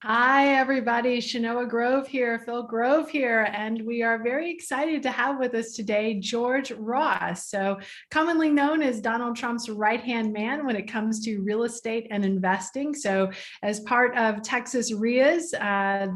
Hi, everybody. Shanoa Grove here, Phil Grove here, and we are very excited to have with us today George Ross. So, commonly known as Donald Trump's right-hand man when it comes to real estate and investing. So, as part of Texas REIAs,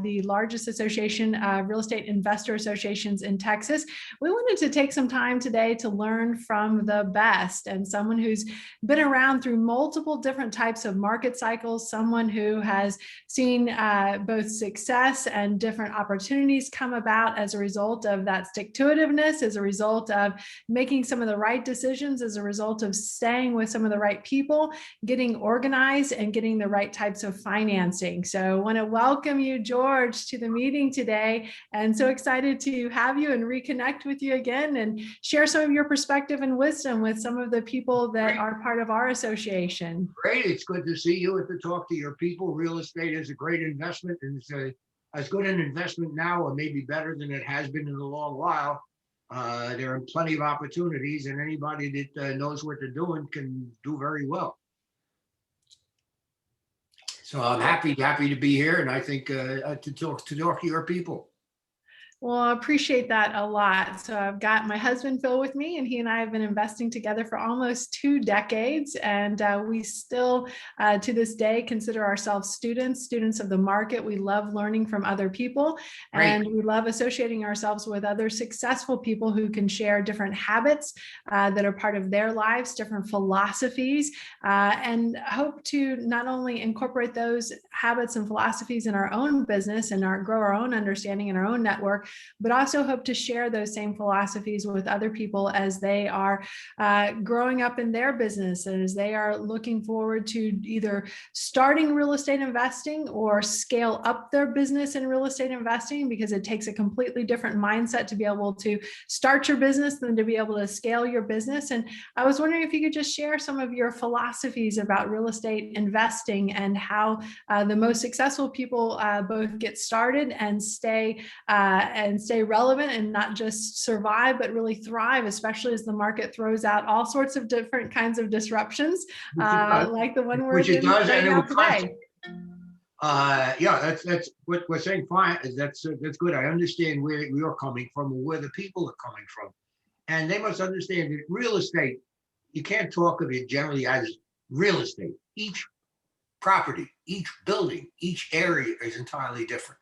the largest association of real estate investor associations in Texas, we wanted to take some time today to learn from the best and someone who's been around through multiple different types of market cycles, someone who has seen both success and different opportunities come about as a result of that stick-to-itiveness, as a result of making some of the right decisions, as a result of staying with some of the right people, getting organized, and getting the right types of financing. So I want to welcome you, George, to the meeting today, and so excited to have you and reconnect with you again and share some of your perspective and wisdom with some of the people that are part of our association. Great. It's good to see you and to talk to your people. Real estate is a great investment, and it's as good an investment now, or maybe better than it has been in a long while. There are plenty of opportunities, and anybody that knows what they're doing can do very well. So I'm happy to be here, and I think to talk to your people. Well, I appreciate that a lot. So I've got my husband, Phil, with me, and he and I have been investing together for almost 2 decades. And we still, to this day, consider ourselves students of the market. We love learning from other people, and we love associating ourselves with other successful people who can share different habits that are part of their lives, different philosophies, and hope to not only incorporate those habits and philosophies in our own business and grow our own understanding in our own network, but also hope to share those same philosophies with other people as they are growing up in their business and as they are looking forward to either starting real estate investing or scale up their business in real estate investing, because it takes a completely different mindset to be able to start your business than to be able to scale your business. And I was wondering if you could just share some of your philosophies about real estate investing and how the most successful people both get started and stay relevant and not just survive, but really thrive, especially as the market throws out all sorts of different kinds of disruptions, like the one we're in right now today. Yeah, that's what we're saying. Fine, that's good. I understand where you're coming from, or where the people are coming from, and they must understand that real estate, you can't talk of it generally as real estate. Each property, each building, each area is entirely different.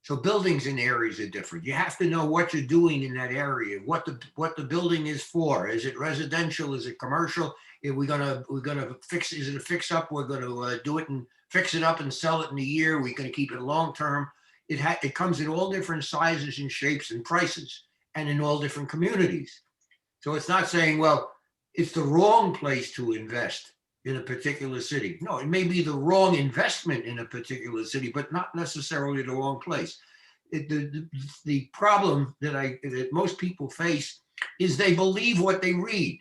So buildings in areas are different. You have to know what you're doing in that area, what the building is for. Is it residential? Is it commercial? Are we're gonna fix? Is it a fix up? We're going to do it and fix it up and sell it in a year. We're going to keep it long term. It comes in all different sizes and shapes and prices, and in all different communities. So it's not saying, well, it's the wrong place to invest in a particular city. No, it may be the wrong investment in a particular city, but not necessarily the wrong place. The problem that most people face is they believe what they read.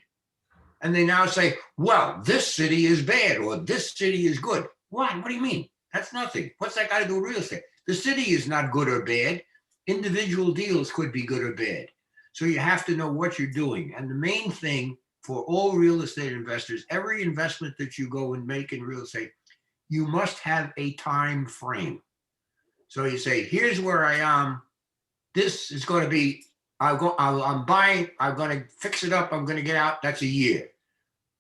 And they now say, well, this city is bad or this city is good. Why? What do you mean? That's nothing. What's that got to do with real estate? The city is not good or bad. Individual deals could be good or bad. So you have to know what you're doing. And the main thing for all real estate investors, every investment that you go and make in real estate, you must have a time frame. So you say, here's where I am. This is going to be, I'm buying, I'm going to fix it up, I'm going to get out. That's a year.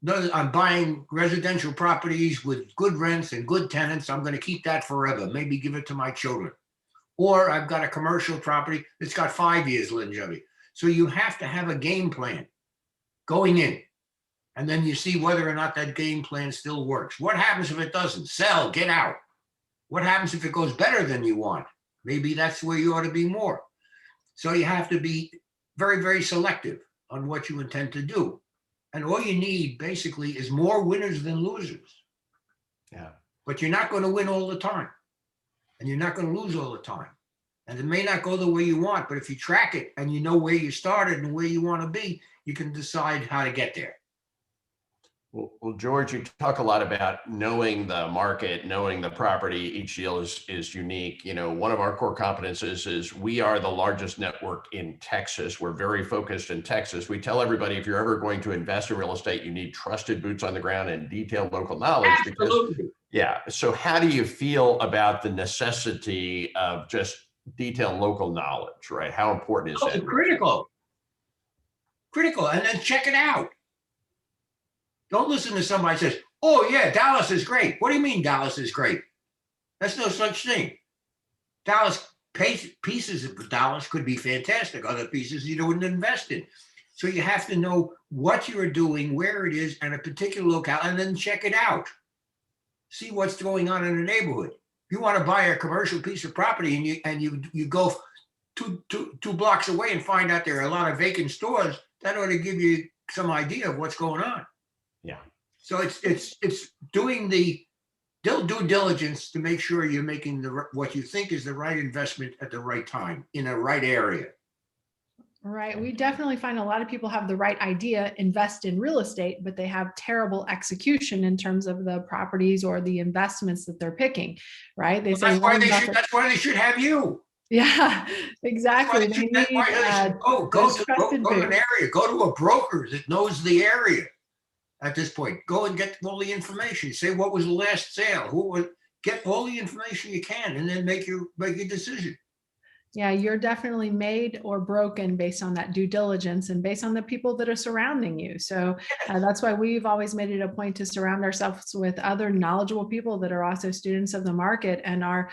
No, I'm buying residential properties with good rents and good tenants. I'm going to keep that forever, maybe give it to my children. Or I've got a commercial property that's got 5 years longevity. So you have to have a game plan going in, and then you see whether or not that game plan still works. What happens if it doesn't? Sell, get out. What happens if it goes better than you want? Maybe that's where you ought to be more. So you have to be very, very selective on what you intend to do. And all you need basically is more winners than losers. Yeah. But you're not going to win all the time, and you're not going to lose all the time. And it may not go the way you want, but if you track it and you know where you started and where you want to be, you can decide how to get there. Well, George, you talk a lot about knowing the market, knowing the property. Each deal is unique. You know, one of our core competencies is we are the largest network in Texas. We're very focused in Texas. We tell everybody, if you're ever going to invest in real estate, you need trusted boots on the ground and detailed local knowledge. Absolutely. Yeah. So how do you feel about the necessity of just detailed local knowledge, right? How important is Oh, that? critical, critical, and then check it out. Don't listen to somebody who says, oh yeah, Dallas is great. What do you mean Dallas is great? That's no such thing. Dallas pieces of Dallas could be fantastic. Other pieces you wouldn't invest in. So you have to know what you're doing, where it is, and a particular locale, and then check it out. See what's going on in the neighborhood. If you want to buy a commercial piece of property and you go two blocks away and find out there are a lot of vacant stores, that ought to give you some idea of what's going on. Yeah. So it's doing the due diligence to make sure you're making what you think is the right investment at the right time in a right area. Right. We definitely find a lot of people have the right idea, invest in real estate, but they have terrible execution in terms of the properties or the investments that they're picking. Right. They say That's why they should have you. Yeah, exactly. They need go to an area, go to a broker that knows the area. At this point, go and get all the information. Say what was the last sale, get all the information you can, and then make your decision. Yeah, you're definitely made or broken based on that due diligence and based on the people that are surrounding you. So that's why we've always made it a point to surround ourselves with other knowledgeable people that are also students of the market and are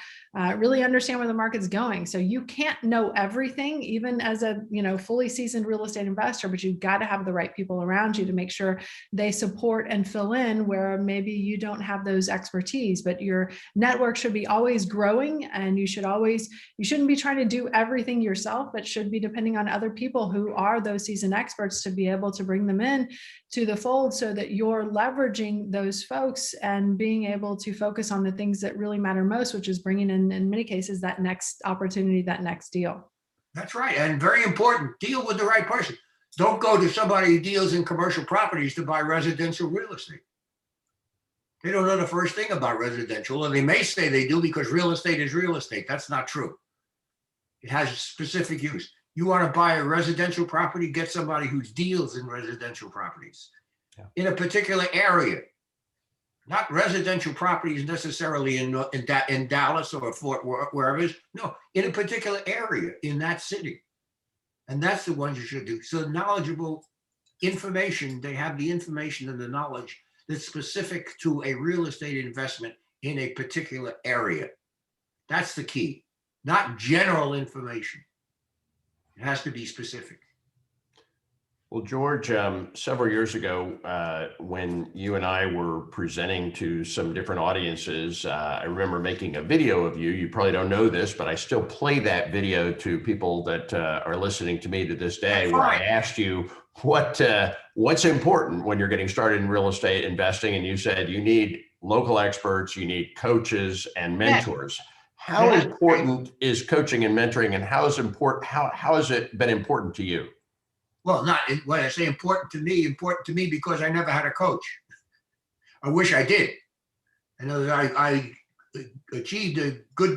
really understand where the market's going. So you can't know everything, even as a fully seasoned real estate investor, but you've got to have the right people around you to make sure they support and fill in where maybe you don't have those expertise. But your network should be always growing, and you shouldn't be trying to do everything yourself, but should be depending on other people who are those seasoned experts to be able to bring them in to the fold so that you're leveraging those folks and being able to focus on the things that really matter most, which is bringing in many cases, that next opportunity, that next deal. That's right. And very important, deal with the right person. Don't go to somebody who deals in commercial properties to buy residential real estate. They don't know the first thing about residential, and they may say they do because real estate is real estate. That's not true. It has a specific use. You want to buy a residential property, get somebody who deals in residential properties in a particular area. Not residential properties necessarily in Dallas or Fort Worth, wherever it is. No, in a particular area in that city. And that's the ones you should do. So knowledgeable information, they have the information and the knowledge that's specific to a real estate investment in a particular area. That's the key. Not general information. It has to be specific. Well, George, several years ago, when you and I were presenting to some different audiences, I remember making a video of you. You probably don't know this, but I still play that video to people that are listening to me to this day, where I asked you what's important when you're getting started in real estate investing, and you said you need local experts, you need coaches and mentors. How important is coaching and mentoring, and how has it been important to you? Well, not when I say important to me because I never had a coach. I wish I did. I know that I achieved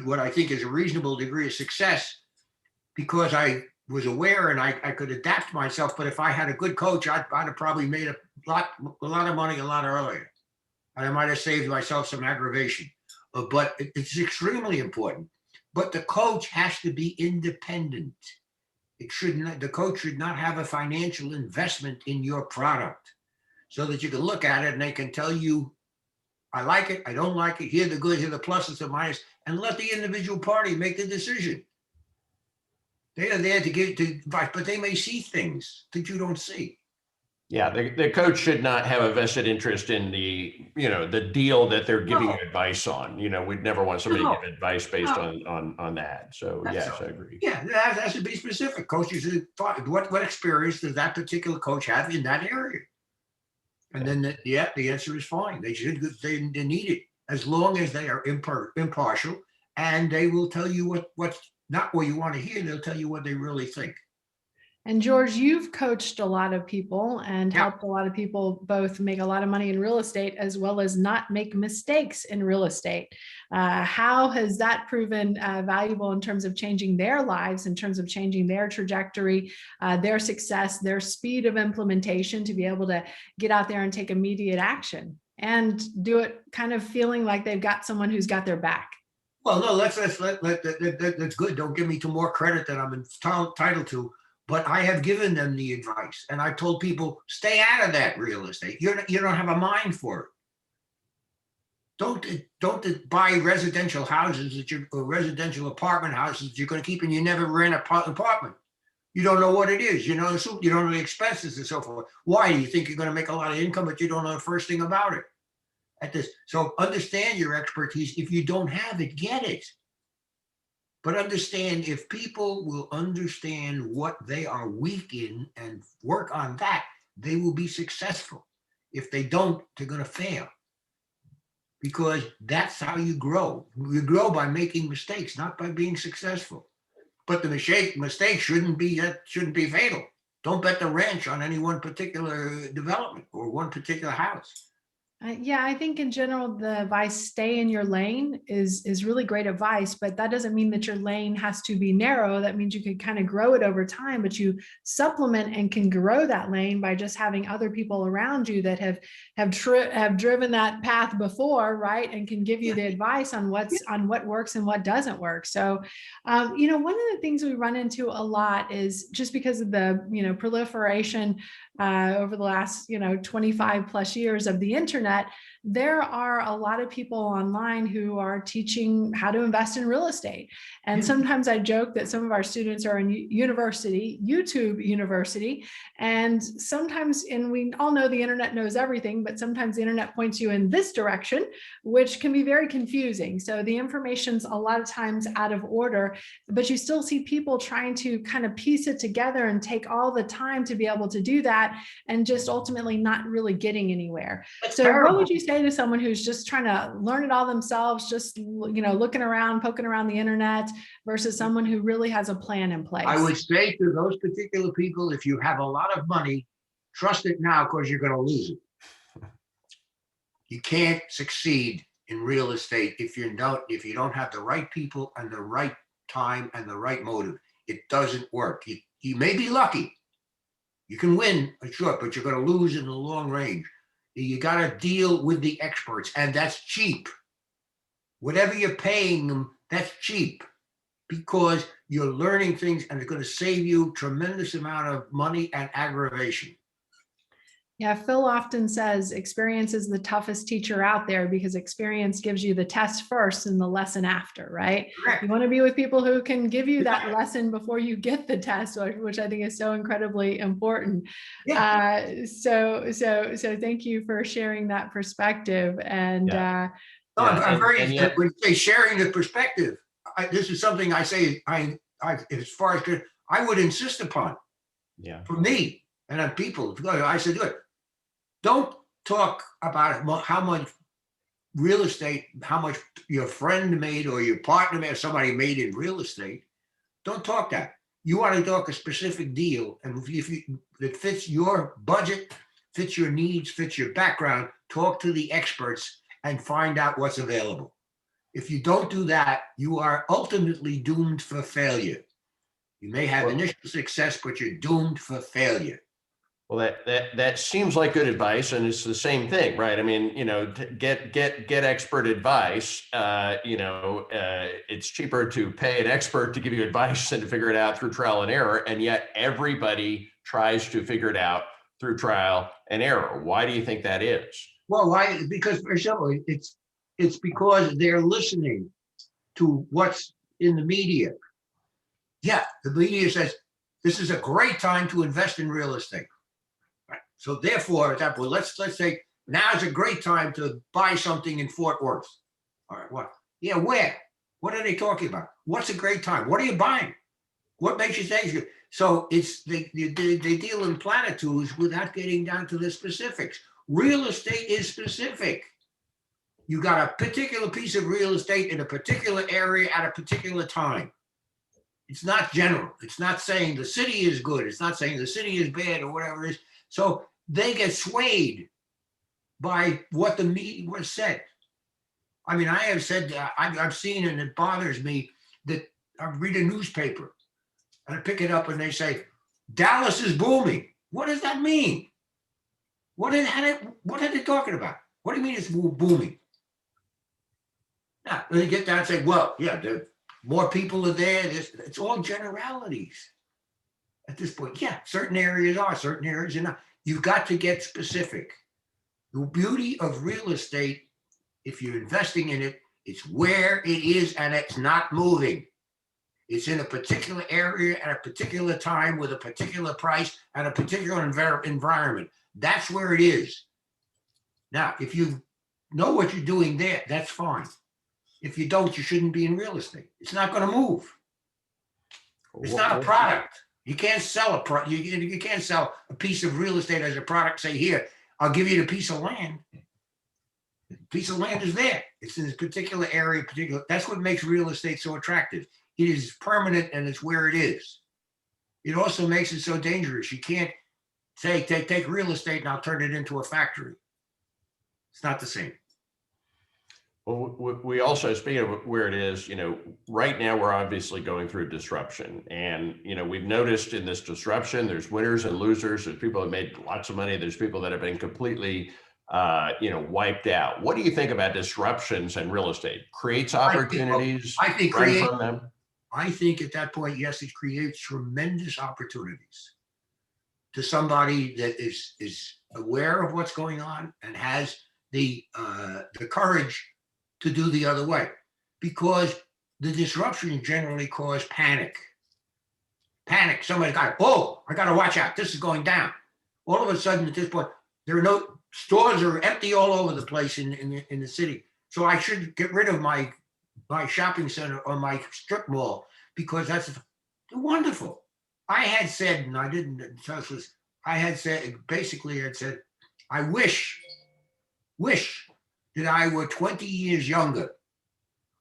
what I think is a reasonable degree of success because I was aware and I could adapt myself. But if I had a good coach, I'd have probably made a lot of money a lot earlier. And I might have saved myself some aggravation. But it's extremely important. But the coach has to be independent. The coach should not have a financial investment in your product so that you can look at it and they can tell you, I like it, I don't like it, here the good, here the pluses and minuses, and let the individual party make the decision. They are there to give advice, but they may see things that you don't see. Yeah, the coach should not have a vested interest in the deal that they're giving you advice on. We'd never want somebody to give advice based on that. So yes, I agree. Yeah, that has to be specific. Coaches should thought what experience does that particular coach have in that area? And then the answer is fine. They need it as long as they are impartial, and they will tell you what's not what you want to hear. They'll tell you what they really think. And George, you've coached a lot of people and helped a lot of people both make a lot of money in real estate as well as not make mistakes in real estate. How has that proven valuable in terms of changing their lives, in terms of changing their trajectory, their success, their speed of implementation to be able to get out there and take immediate action? and do it kind of feeling like they've got someone who's got their back. Well, no, that's good. Don't give me more credit than I'm entitled to. But I have given them the advice, and I told people, stay out of that real estate. You don't have a mind for it. Don't buy residential houses or residential apartment houses that you're going to keep, and you never rent an apartment. You don't know what it is. You don't know the expenses and so forth. Why do you think you're going to make a lot of income, but you don't know the first thing about it? So understand your expertise. If you don't have it, get it. But understand, if people will understand what they are weak in and work on that, they will be successful. If they don't, they're going to fail. Because that's how you grow. You grow by making mistakes, not by being successful. But the mistake shouldn't be fatal. Don't bet the ranch on any one particular development or one particular house. Yeah, I think in general, the advice, stay in your lane, is really great advice, but that doesn't mean that your lane has to be narrow. That means you can kind of grow it over time, but you supplement and can grow that lane by just having other people around you that have driven that path before, right? And can give you the advice on what works and what doesn't work. So, one of the things we run into a lot is, just because of the, proliferation over the last, 25 plus years of the internet, there are a lot of people online who are teaching how to invest in real estate. And sometimes I joke that some of our students are in YouTube University. And sometimes, and we all know the internet knows everything, but sometimes the internet points you in this direction, which can be very confusing. So the information's a lot of times out of order, but you still see people trying to kind of piece it together and take all the time to be able to do that, and just ultimately not really getting anywhere. That's So terrible. what would you say to someone who's just trying to learn it all themselves, just, looking around, poking around the internet, versus someone who really has a plan in place? I would say to those particular people, if you have a lot of money, trust it now, because you're going to lose it. You can't succeed in real estate if you don't have the right people and the right time and the right motive. It doesn't work. You may be lucky. You can win, sure, but you're going to lose in the long range. You got to deal with the experts, and that's cheap. Whatever you're paying them, that's cheap, because you're learning things, and it's going to save you tremendous amount of money and aggravation. Yeah, Phil often says experience is the toughest teacher out there, because experience gives you the test first and the lesson after, right? Correct. You want to be with people who can give you that lesson before you get the test, which I think is so incredibly important. Yeah. So thank you for sharing that perspective. And I'm very, when you say sharing the perspective, this is something I say, I as far as I would insist upon. Yeah. For me and on people, I said, look, don't talk about how much real estate, how much your friend made or your partner made or somebody made in real estate. Don't talk that. You want to talk a specific deal, and if that fits your budget, fits your needs, fits your background, talk to the experts and find out what's available. If you don't do that, you are ultimately doomed for failure. You may have initial success, but you're doomed for failure. Well, that seems like good advice, and it's the same thing, right? I mean, to get expert advice. It's cheaper to pay an expert to give you advice than to figure it out through trial and error, and yet everybody tries to figure it out through trial and error. Why do you think that is? Well, why? Because for example, it's because they're listening to what's in the media. Yeah, the media says this is a great time to invest in real estate. Right? So therefore, at that point, let's say now is a great time to buy something in Fort Worth. All right, what? Yeah, where? What are they talking about? What's a great time? What are you buying? What makes you say? So it's they deal in platitudes without getting down to the specifics. Real estate is specific. You got a particular piece of real estate in a particular area at a particular time. It's not general. It's not saying the city is good. It's not saying the city is bad or whatever it is. So they get swayed by what the media was said. I mean, I have said, I've seen, and it bothers me that I read a newspaper and I pick it up and they say, Dallas is booming. What does that mean? What are they talking about? What do you mean it's booming? Now, when you get down and say, well, yeah, more people are there. It's all generalities at this point. Yeah, certain areas are, certain areas are not. You've got to get specific. The beauty of real estate, if you're investing in it, it's where it is and it's not moving. It's in a particular area at a particular time with a particular price and a particular environment. That's where it is. Now, if you know what you're doing there, that's fine. If you don't, you shouldn't be in real estate. It's not going to move. It's not a product. You can't sell a product. You can't sell a piece of real estate as a product. Say, here, I'll give you the piece of land. The piece of land is there. It's in this particular area, particular. That's what makes real estate so attractive. It is permanent and it's where it is. It also makes it so dangerous. You can't say, take real estate and I'll turn it into a factory. It's not the same. Well, we also, speaking of where it is, right now we're obviously going through disruption. And, we've noticed in this disruption, there's winners and losers. There's people that made lots of money. There's people that have been completely, wiped out. What do you think about disruptions in real estate? Creates opportunities? I think from them? I think at that point, yes, it creates tremendous opportunities to somebody that is aware of what's going on and has the courage to do the other way, because the disruption generally caused panic. Somebody got, I got to watch out. This is going down. All of a sudden, at this point, there are no stores are empty all over the place in the city. So I should get rid of my shopping center or my strip mall because that's wonderful. I had said, and I didn't tell this, I had said, basically, I'd said, I wish that I were 20 years younger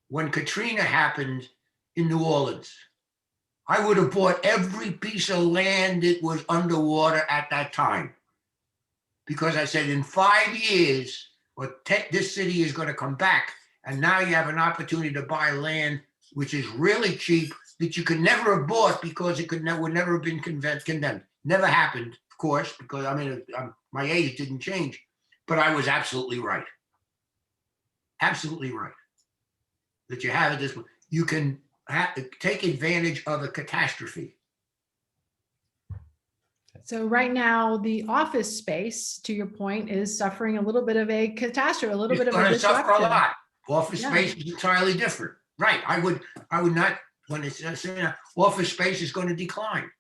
when Katrina happened in New Orleans. I would have bought every piece of land that was underwater at that time. Because I said, in 5 years, this city is going to come back. And now you have an opportunity to buy land, which is really cheap, that you could never have bought because it would never have been condemned. Never happened, of course, because my age didn't change. But I was absolutely right. Absolutely right. That you have at this point. You can take advantage of a catastrophe. So right now, the office space, to your point, is suffering a little bit of a catastrophe, a little bit of a disruption. Suffer a lot. Office space is entirely different. Right. I would not, when it's office space is going to decline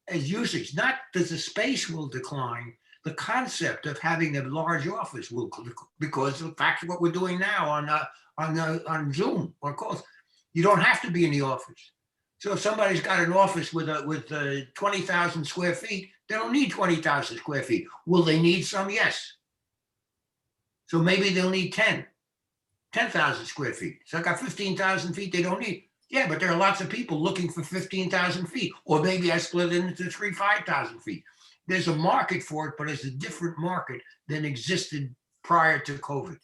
as usage. Not that the space will decline, the concept of having a large office will, because of the fact of what we're doing now on Zoom or calls. You don't have to be in the office. So if somebody's got an office with 20,000 square feet, they don't need 20,000 square feet. Will they need some? Yes. So maybe they'll need 10,000 square feet. So I got 15,000 feet they don't need. Yeah, but there are lots of people looking for 15,000 feet. Or maybe I split it into 5,000 feet. There's a market for it, but it's a different market than existed prior to COVID.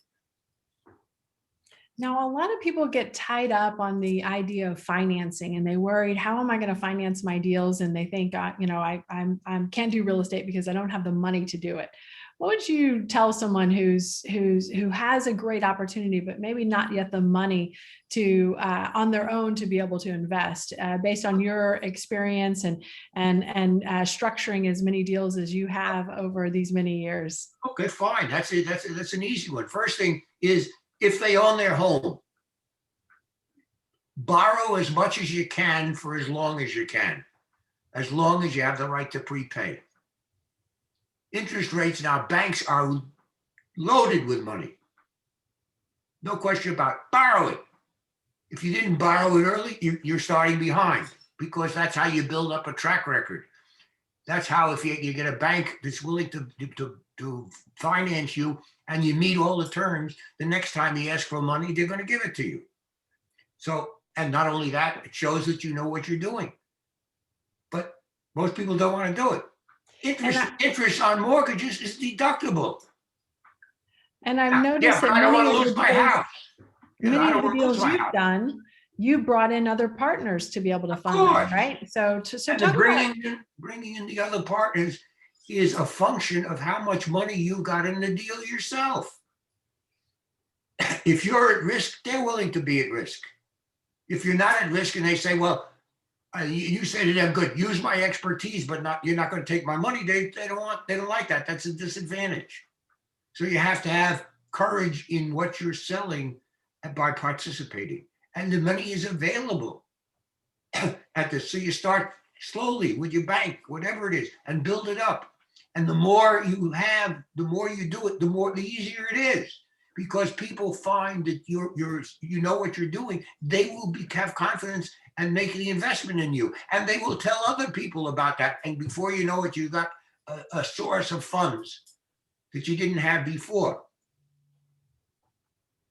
Now, a lot of people get tied up on the idea of financing, and they worried, how am I going to finance my deals? And they think, I can't do real estate because I don't have the money to do it. What would you tell someone who has a great opportunity, but maybe not yet the money to on their own to be able to invest, based on your experience and structuring as many deals as you have over these many years? Okay, fine. That's it. That's an easy one. First thing is, if they own their home, borrow as much as you can for as long as you can, as long as you have the right to prepay. Interest rates now, banks are loaded with money. No question about it. Borrow it. If you didn't borrow it early, you're starting behind, because that's how you build up a track record. That's how, if you get a bank that's willing to finance you and you meet all the terms, the next time you ask for money, they're going to give it to you. So, and not only that, it shows that you know what you're doing. But most people don't want to do it. Interest on mortgages is deductible. And I've noticed that I don't want to lose my house. Many of the deals you've done, you brought in other partners to be able to fund them, right? So bringing in the other partners is a function of how much money you got in the deal yourself. if you're at risk, they're willing to be at risk. If you're not at risk and they say, well, you say to them, good, use my expertise, but you're not going to take my money. They don't like that. That's a disadvantage. So you have to have courage in what you're selling by participating. And the money is available at this. So you start slowly with your bank, whatever it is, and build it up. And the more you have, the more you do it, the easier it is. Because people find that you know what you're doing, they will have confidence and make the investment in you. And they will tell other people about that. And before you know it, you've got a source of funds that you didn't have before.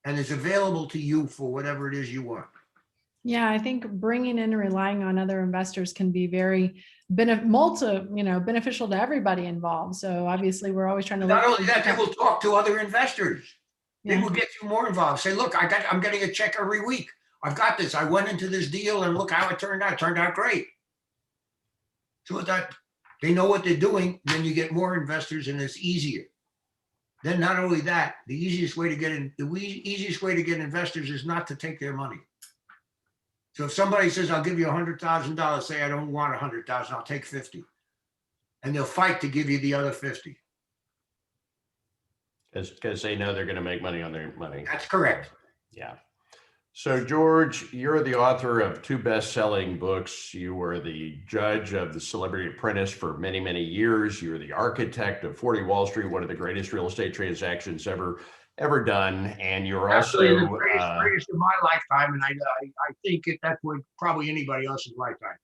And it's available to you for whatever it is you want. Yeah, I think bringing in and relying on other investors can be very beneficial to everybody involved. So obviously, we're always trying to Not only that, they will talk to other investors. They will get you more involved. Say, look, I'm getting a check every week. I've got this. I went into this deal and look how it turned out. It turned out great. So that they know what they're doing, then you get more investors and it's easier. Then not only that, the easiest way to get investors is not to take their money. So if somebody says, I'll give you $100,000, say, I don't want 100,000, I'll take 50. And they'll fight to give you the other 50. Because they know they're going to make money on their money. That's correct. Yeah. So George, you're the author of 2 best-selling books. You were the judge of the Celebrity Apprentice for many, many years. You're the architect of 40 Wall Street, one of the greatest real estate transactions ever done. And you're Absolutely also the greatest of my lifetime. And I think that's what probably anybody else's lifetime.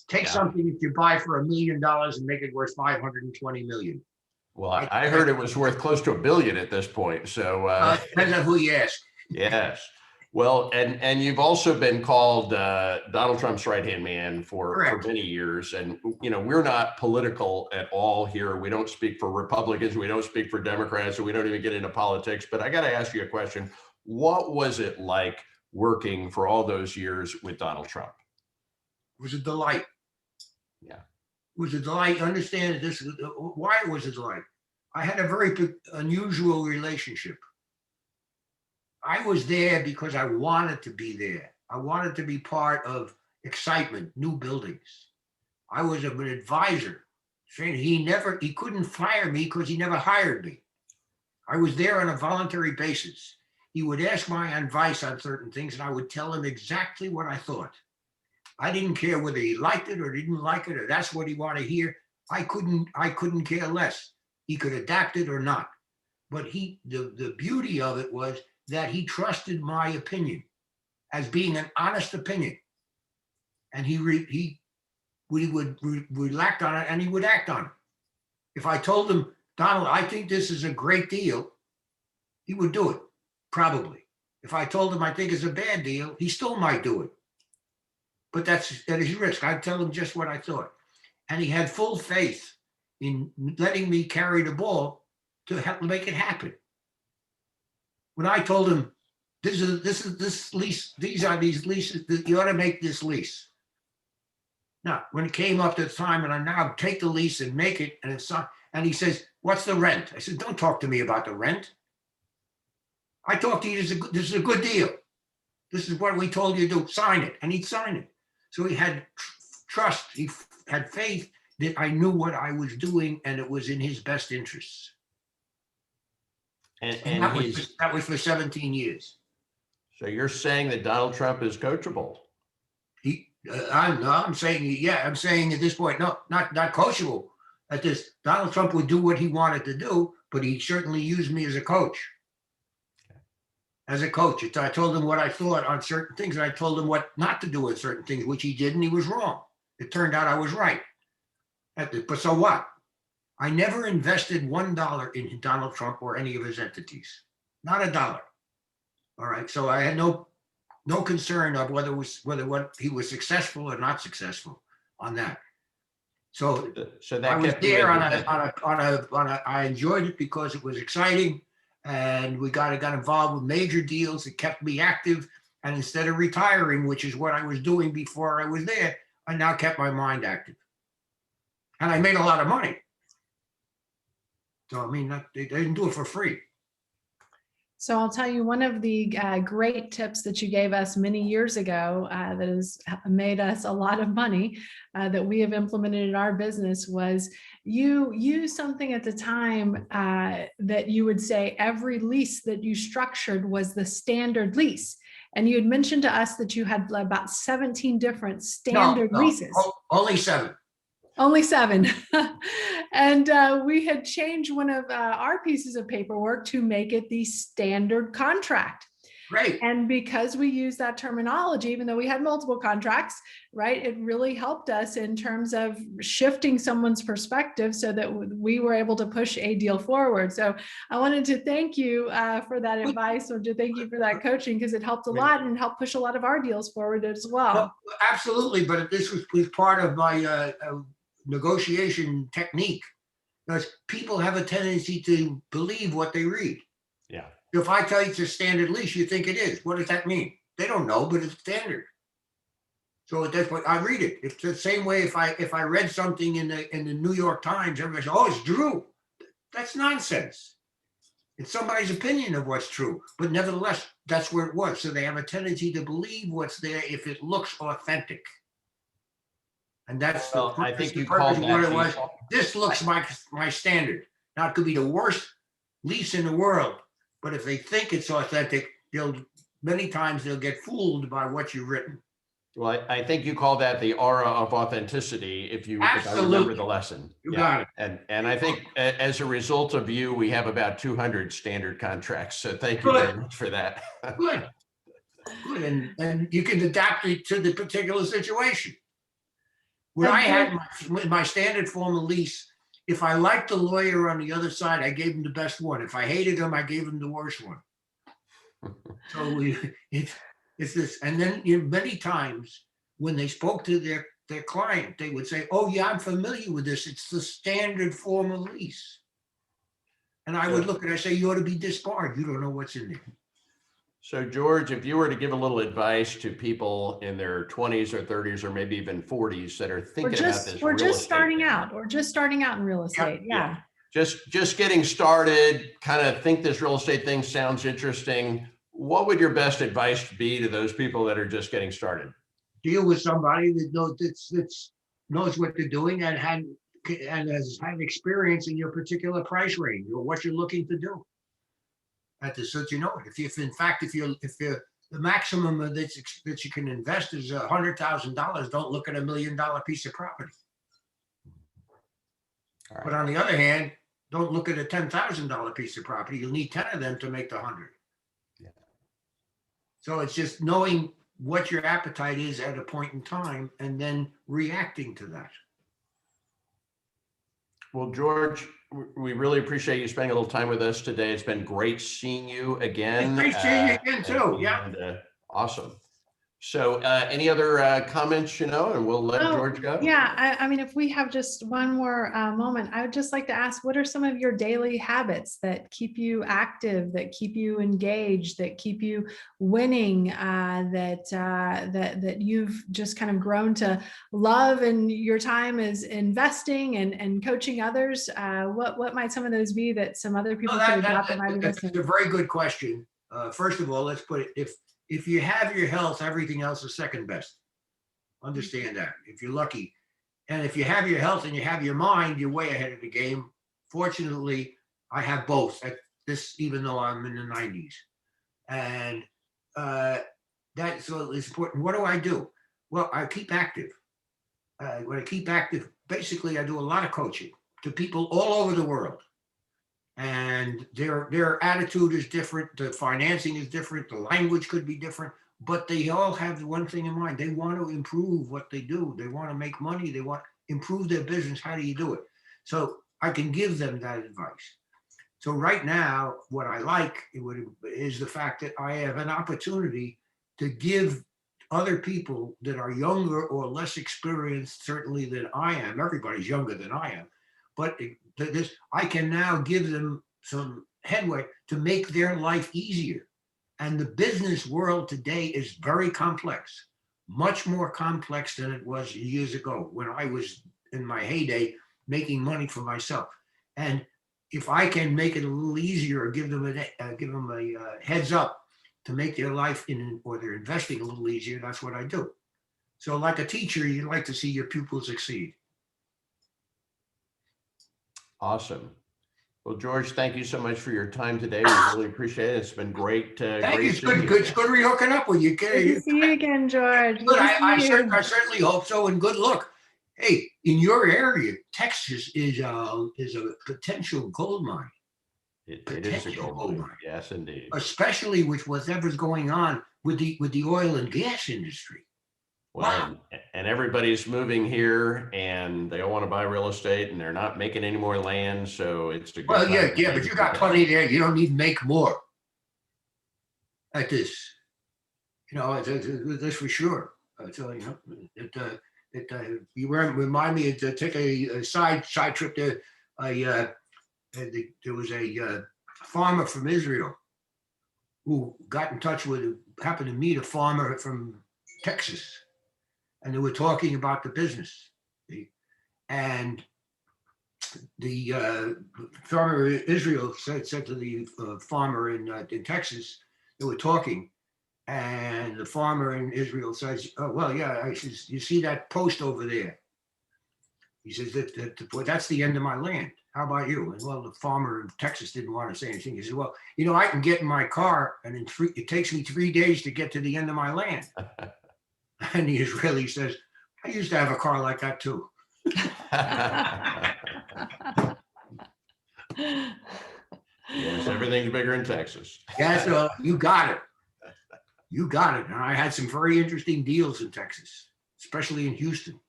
Take something that you buy for $1 million and make it worth 520 million. Well, I heard it was worth close to $1 billion at this point. So depends on who you ask. Yes. Well, and you've also been called Donald Trump's right-hand man for many years. And, you know, we're not political at all here. We don't speak for Republicans. We don't speak for Democrats. And we don't even get into politics. But I got to ask you a question. What was it like working for all those years with Donald Trump? It was a delight. Yeah. It was a delight. Understand this. Why it was a delight. I had a very unusual relationship. I was there because I wanted to be there. I wanted to be part of excitement, new buildings. I was an advisor. He couldn't fire me because he never hired me. I was there on a voluntary basis. He would ask my advice on certain things and I would tell him exactly what I thought. I didn't care whether he liked it or didn't like it, or that's what he wanted to hear. I couldn't care less. He could adapt it or not. But the beauty of it was that he trusted my opinion as being an honest opinion. And he would relax on it and he would act on it. If I told him, Donald, I think this is a great deal, he would do it, probably. If I told him I think it's a bad deal, he still might do it. But that's at his risk. I'd tell him just what I thought. And he had full faith in letting me carry the ball to help make it happen. When I told him, this lease, these leases, you ought to make this lease. Now, when it came up to the time, and I now take the lease and make it, and it's not, and he says, what's the rent? I said, don't talk to me about the rent. I talked to you, this is a good deal. This is what we told you to do, sign it, and he'd sign it. So he had trust, he had faith that I knew what I was doing and it was in his best interests. And that was for 17 years. So you're saying that Donald Trump is coachable? I'm saying at this point, no, not coachable. At this, Donald Trump would do what he wanted to do, but he certainly used me as a coach. As a coach, I told him what I thought on certain things, and I told him what not to do with certain things, which he did, and he was wrong. It turned out I was right. But so what? I never invested $1 in Donald Trump or any of his entities. Not a dollar. All right. So I had no concern of whether what he was successful or not successful on that. So that I was there I enjoyed it because it was exciting, and we got involved with major deals. It kept me active, and instead of retiring, which is what I was doing before I was there, I now kept my mind active, and I made a lot of money. So I mean, they didn't do it for free. So I'll tell you one of the great tips that you gave us many years ago that has made us a lot of money that we have implemented in our business was you used something at the time that you would say every lease that you structured was the standard lease. And you had mentioned to us that you had about 17 different standard leases. Only 7. Only 7. And we had changed one of our pieces of paperwork to make it the standard contract. Great. And because we use that terminology, even though we had multiple contracts, right, it really helped us in terms of shifting someone's perspective so that we were able to push a deal forward. So I wanted to thank you for that advice, or to thank you for that coaching, because it helped a lot and helped push a lot of our deals forward as well. Well, absolutely. But this was part of my negotiation technique, because people have a tendency to believe what they read. Yeah. If I tell you it's a standard lease, you think it is. What does that mean? They don't know, but it's standard. So that's what I read it. It's the same way if I read something in the New York Times, everybody says, "Oh, it's true." That's nonsense. It's somebody's opinion of what's true, but nevertheless, that's where it was. So they have a tendency to believe what's there if it looks authentic. And that's I think you purpose called of what that it was. This looks my standard. Now, it could be the worst lease in the world, but if they think it's authentic, many times they'll get fooled by what you've written. Well, I think you call that the aura of authenticity, if I remember the lesson. You got it. And I think as a result of you, we have about 200 standard contracts. So thank you very much for that. Good. Good. And you can adapt it to the particular situation. When I had my standard form of lease, if I liked the lawyer on the other side, I gave him the best one. If I hated him, I gave him the worst one. So it's this. And then many times when they spoke to their client, they would say, "Oh yeah, I'm familiar with this. It's the standard form of lease." And I would look and I say, "You ought to be disbarred. You don't know what's in there." So George, if you were to give a little advice to people in their 20s or 30s or maybe even 40s that are thinking about this, we're just starting out in real estate. Yeah. Just getting started, kind of think this real estate thing sounds interesting. What would your best advice be to those people that are just getting started? Deal with somebody that knows what they're doing and has had experience in your particular price range or what you're looking to do. So you know it. If the maximum that you can invest is $100,000, don't look at $1 million piece of property. Right. But on the other hand, don't look at a $10,000 piece of property. You'll need 10 of them to make the 100. Yeah. So it's just knowing what your appetite is at a point in time and then reacting to that. Well, George, we really appreciate you spending a little time with us today. It's been great seeing you again. Great seeing you again too. Awesome. So any other comments, and we'll let George go? Yeah, I mean, if we have just one more moment, I would just like to ask, what are some of your daily habits that keep you active, that keep you engaged, that keep you winning, that you've just kind of grown to love, and your time is investing and coaching others? What might some of those be that some other people could adopt that might be listening? That's a very good question. First of all, let's put it, if you have your health, everything else is second best. Understand that, if you're lucky. And if you have your health and you have your mind, you're way ahead of the game. Fortunately, I have both at this, even though I'm in the 90s. And that's important. What do? Well, I keep active. When I keep active, basically I do a lot of coaching to people all over the world. And their attitude is different. The financing is different. The language could be different, but they all have one thing in mind. They want to improve what they do. They want to make money. They want to improve their business. How do you do it? So I can give them that advice. So right now, what I like is the fact that I have an opportunity to give other people that are younger or less experienced, certainly than I am. Everybody's younger than I am. But I can now give them some headway to make their life easier. And the business world today is very complex, much more complex than it was years ago when I was in my heyday making money for myself. And if I can make it a little easier or give them a heads up to make their life or their investing a little easier, that's what I do. So like a teacher, you like to see your pupils succeed. Awesome. Well, George, thank you so much for your time today. We really appreciate it. It's been great. Thank you. It's seeing good. It's good re-hooking up with you. Good to see you again, George. Good. I certainly hope so. And good luck. Hey, in your area, Texas is a potential gold mine. It is a gold mine. Yes, indeed. Especially with whatever's going on with the oil and gas industry. Well, Wow. and everybody's moving here, and they all want to buy real estate, and they're not making any more land, so it's a good Well, time yeah, to yeah, but you got plenty there. You don't need to make more at this. You know, that's for sure. So, you know, you remind me to take a side trip to there was a farmer from Israel who got in touch with, happened to meet a farmer from Texas, and they were talking about the business. And the farmer in Israel said to the farmer in Texas, they were talking, and the farmer in Israel says, "Oh, well, yeah, I says, you see that post over there?" He says, that's the end of my land. How about you? And well, the farmer in Texas didn't want to say anything. He said, well, you know, I can get in my car and it takes me 3 days to get to the end of my land. And the Israeli says, I used to have a car like that too. Yes, everything's bigger in Texas. Yeah, so you got it. You got it. And I had some very interesting deals in Texas, especially in Houston.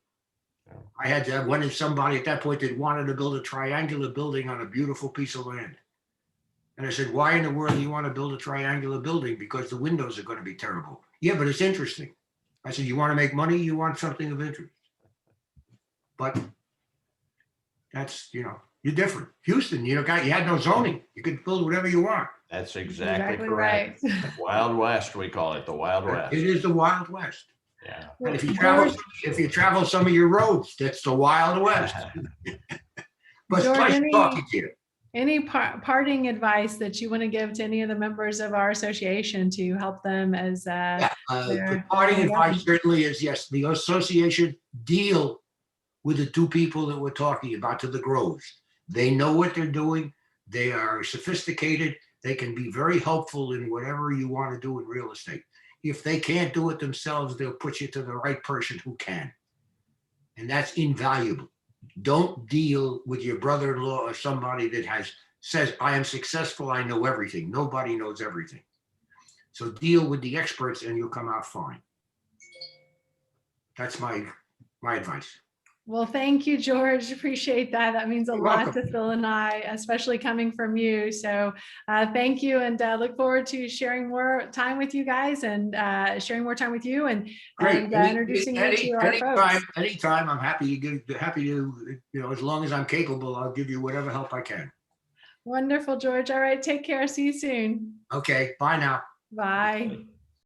I had to wanted somebody at that point that wanted to build a triangular building on a beautiful piece of land. And I said, why in the world do you want to build a triangular building? Because the windows are going to be terrible. Yeah, but it's interesting. I said, you want to make money? You want something of interest. But that's, you know, you're different. Houston, you had no zoning. You could build whatever you want. That's exactly correct. Right. Wild West, we call it, the Wild West. It is the Wild West. Yeah. And if you travel some of your roads, that's the Wild West. But George, pleasure talking to you. Any parting advice that you want to give to any of the members of our association to help them as the parting advice certainly is, yes, the association deal with the two people that we're talking about, to the groves. They know what they're doing. They are sophisticated. They can be very helpful in whatever you want to do in real estate. If they can't do it themselves, they'll put you to the right person who can. And that's invaluable. Don't deal with your brother-in-law or somebody that says, I am successful, I know everything. Nobody knows everything. So deal with the experts and you'll come out fine. That's my advice. Well, thank you, George. Appreciate that. That means a lot to Phil and I, especially coming from you. So thank you, and look forward to sharing more time with you guys and sharing more time with you and introducing you to our folks. Anytime, I'm happy to, you know, as long as I'm capable, I'll give you whatever help I can. Wonderful, George. All right, take care. See you soon. Okay, bye now. Bye.